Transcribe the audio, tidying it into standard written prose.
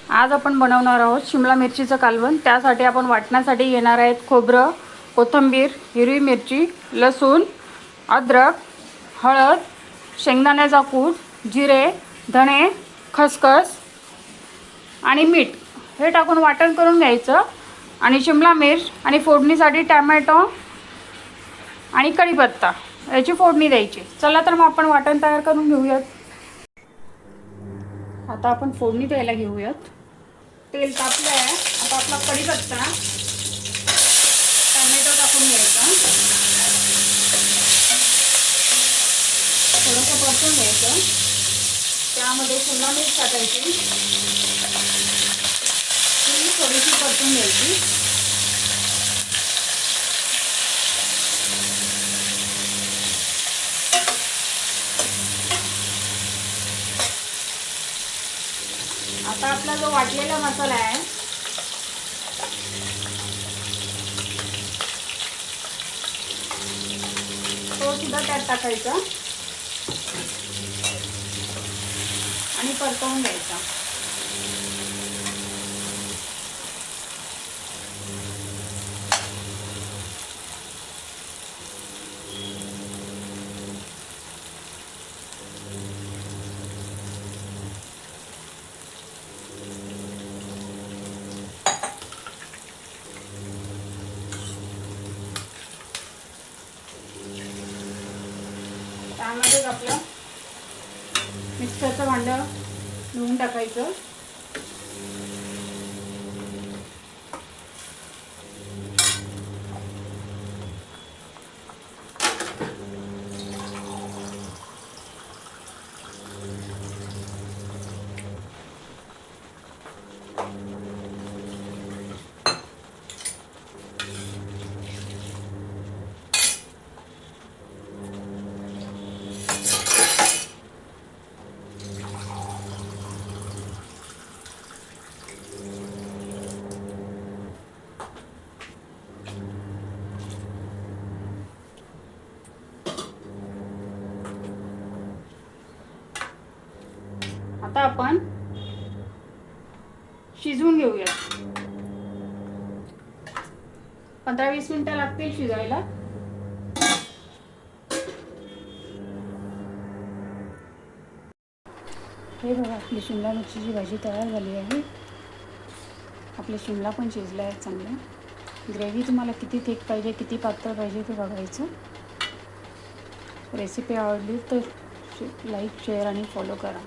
आज आपण बनवणार आहोत शिमला मिरचीचं कालवण। त्यासाठी आपण वाटण्यासाठी घेणार आहेत खोबरं, कोथिंबीर, हिरवी मिरची, लसूण, अद्रक, हळद, शेंगदाण्याचा कूट, जिरे, धणे, खसखस आणि मीठ हे टाकून वाटण करून घ्यायचं। आणि शिमला मिर्च आणि फोडणीसाठी टोमॅटो आणि कढीपत्ता याची फोडणी द्यायची। चला तर मग आपण वाटण तयार करून घेऊयात। आता आपण फोडणी द्यायला घेऊयात। तेल तापलं आहे। आता आपला कढीपत्ता, टोमॅटो टाकून घ्यायचा, थोडंसं परतून घ्यायचं। त्यामध्ये शिमला मिर्च टाकायची, ती थोडीशी परतून घ्यायची। आता आपला जो वाटलेला मसाला आहे तो सुद्धा त्यात टाकायचा आणि परतवून घ्यायचा। त्यामध्येच आपलं मिक्सरचं भांडं धुवून टाकायचं। आता आपण शिजवून घेऊया। 15-20 मिनिटं लागतील शिजायला। हे बघा, आपली शिमला मिरचीची भाजी तयार झाली आहे। आपले शिमला पण शिजला आहे चांगला। ग्रेव्ही तुम्हाला किती थिक पाहिजे, किती पातळ पाहिजे ते बघायचं। रेसिपी आवडली तर लाईक, शेअर आणि फॉलो करा।